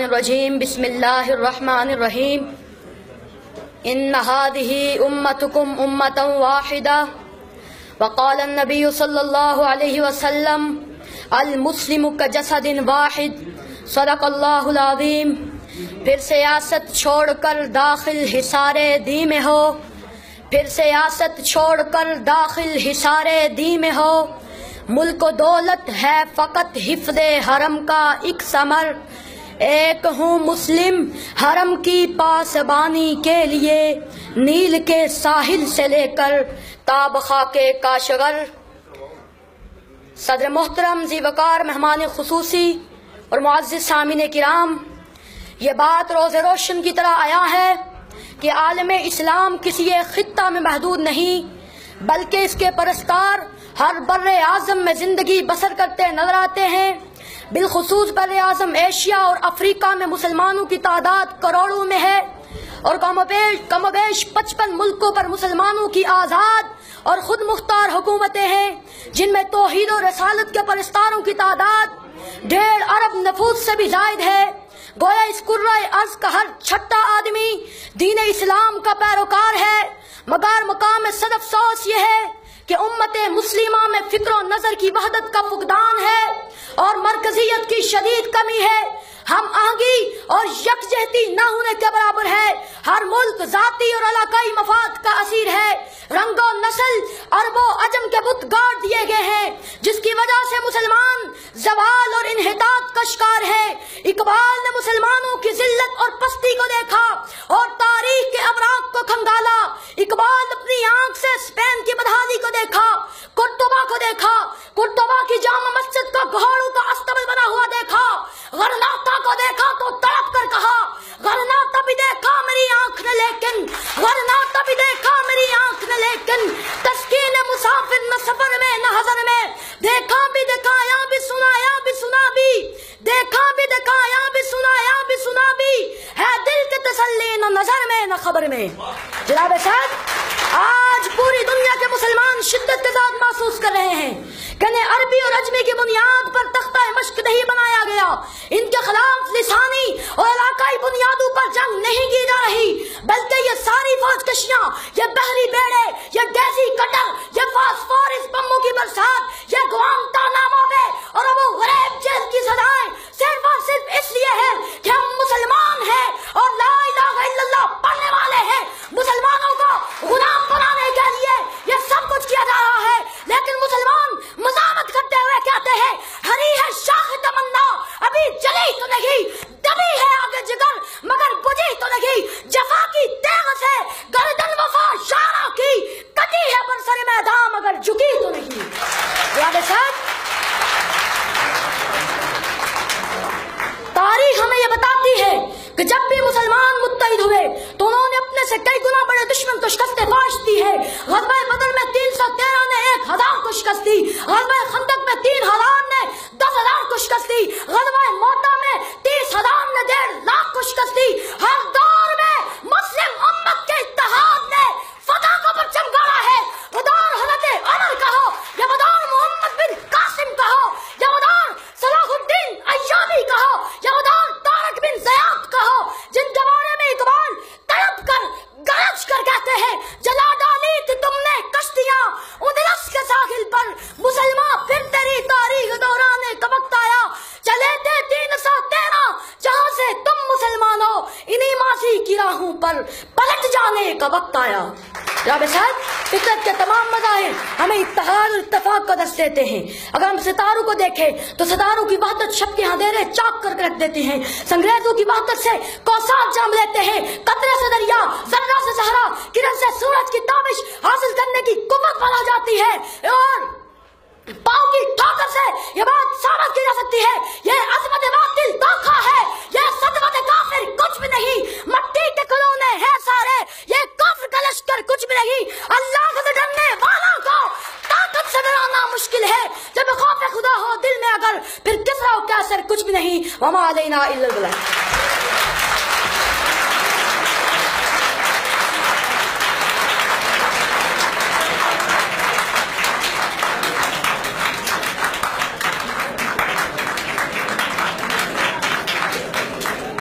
الرجیم بسم اللہ الرحمن الرحیم ان هذه امتکم امتا واحدہ وقال النبی صلی اللہ علیہ وسلم المسلم کجسد واحد صدق اللہ العظیم۔ پھر سیاست چھوڑ کر داخل حصار دی میں ہو، پھر سیاست چھوڑ کر داخل حصار دی میں ہو، ملک و دولت ہے فقط حفظ حرم کا ایک ثمر، ایک ہوں مسلم حرم کی پاسبانی کے لیے، نیل کے ساحل سے لے کر تاب خاک کاشغر۔ صدر محترم ذی وقار مہمان خصوصی اور معزز سامعین کرام، یہ بات روز روشن کی طرح آیا ہے کہ عالم اسلام کسی ایک خطہ میں محدود نہیں، بلکہ اس کے پرستار ہر بر اعظم میں زندگی بسر کرتے نظر آتے ہیں۔ بالخصوص بر اعظم ایشیا اور افریقہ میں مسلمانوں کی تعداد کروڑوں میں ہے، اور کم و بیش 55 ملکوں پر مسلمانوں کی آزاد اور خود مختار حکومتیں ہیں، جن میں توحید و رسالت کے پرستاروں کی تعداد 1.5 ارب نفوس سے بھی زائد ہے۔ گویا اس کرۂ ارض کا ہر چھٹا آدمی دین اسلام کا پیروکار ہے، مگر مقام صد افسوس یہ ہے کہ امت مسلمہ میں فکر و نظر کی وحدت کا فقدان ہے اور مرکزیت کی شدید کمی ہے۔ ہم آہنگی اور یکجہتی نہ ہونے کے برابر ہے، ہر ملک ذاتی اور علاقائی مفاد کا اسیر ہے، رنگ و نسل عرب و عجم کے بت گاڑ دیے گئے ہیں، جس کی وجہ سے مسلمان زوال اور انحطاط کا شکار ہے۔ اقبال نے مسلمانوں کی ذلت اور پستی کو دیکھا اور تاریخ کے اوراق کو کھنگالا۔ اقبال اپنی آنکھ سے اسپین کی بدحالی کو دیکھا، قرطبہ کو دیکھا، قرطبہ کی جامع مسجد کا گھوڑوں کا استبل بنا ہوا دیکھا، غرناطہ کو دیکھا تو تڑپ کر کہا غرناطہ بھی دیکھا میری آنکھ نے لیکن، غرناطہ بھی دیکھا میری آنکھ نے لیکن، تسکین مسافر نہ سفر میں نہ حضر میں، دیکھا بھی دکھایا بھی سنایا بھی سنا بھی، دیکھا بھی دکھایا بھی سنایا بھی سنا بھی، ہے دل کے تسلی نہ نظر میں نہ خبر میں۔ جناب صاحب، آج پوری دنیا کے مسلمان شدت کے ساتھ محسوس کر رہے ہیں کہ عربی اور عجمی کی بنیاد پر تختہ مشق نہیں بنایا گیا، ان کے خلاف لسانی اور علاقائی بنیادوں پر جنگ نہیں کی جا رہی، بلکہ یہ ساری فوج کشیاں، یہ بحری بیڑے، یہ گیسی کٹر، یہ فاسفورس بموں کی برسات، یہ گوانتانامو بے اور ابو غریب جیل کی سزائیں صرف اور صرف اس لیے ہے کہ ہم مسلمان ہیں اور لا الہ الا اللہ پڑھنے والے ہیں۔ مسلمانوں کو غلام بنانے کے لیے یہ سب کچھ کیا جا رہا ہے، لیکن مسلمان مزاحمت کرتے ہوئے کہتے ہیں ہری ہے شاخ تمنا ابھی جلی تو نہیں، دبی ہے آگے جگر مگر بجھی تو نہیں، جفا کی تیغ سے گردن وفا شارہ کی کٹی ہے برسر میدان مگر جھکی تو نہیں۔ تاریخ ہمیں یہ بتاتی ہے کہ جب بھی مسلمان متحد ہوئے تو انہوں نے اپنے سے کئی گنا بڑے دشمن کو شکست فاش دی ہے۔ غزوہ بدر میں 313 نے 1000 کو شکست دی، غزوہ خندق میں 3000 نے 10,000 کو شکست دی، غزوہ موطا میں 30,000 نے 1.5 لاکھ کو شکست دی۔ ہر دور میں مسلم امت کے اتحاد نے فتح کو پرچم گاڑا ہے۔ وہ دور حضرت عمر کا ہو یا وہ دور محمد بن قاسم کا ہو یا وہ دور صلاح الدین ایوبی کا ہو یا وہ دور طارق بن زیاد کا ہو، جن کے بارے میں اقبال تڑپ کر گرج کر کہتے ہیں جلا ڈالی تھی تم نے کشتیاں اندلس کے ساحل پر، مسلمان پھر تیری تاریخ دہرانے کا وقت آیا، چلے تھے 313 جہاں سے تم مسلمان ہو، انہی ماضی کی راہوں پر پلٹ جانے کا وقت آیا۔ جناب صاحب، فطرت کے تمام مظاہر ہمیں اتحاد اور اتفاق کا درس دیتے ہیں۔ اگر ہم ستاروں کو دیکھیں تو ستاروں کی وحدت شب کے اندھیرے چاک کر کے رکھ دیتے ہیں، سنگریزوں کی وحدت سے کوثر جام لیتے ہیں، قطرے سے دریا، ذرہ سے صحرا، کرن سے سورج کی تابش حاصل کرنے کی قوت بنا جاتی ہے، اور پاؤں کی ٹھوکر سے یہ بات ثابت کی جا سکتی ہے یہ عظمت باطل دھوکہ ہے، یہ صدمت کافر کچھ بھی نہیں، مٹی کے کھلونے ہیں سارے، یہ کفر کا لشکر کچھ بھی نہیں، اللہ سے ڈرنے والوں کو طاقت سے ڈرانا مشکل ہے، جب خوف خدا ہو دل میں اگر پھر کسرا و کیسر کچھ بھی نہیں، وما علینا الا البلاغ۔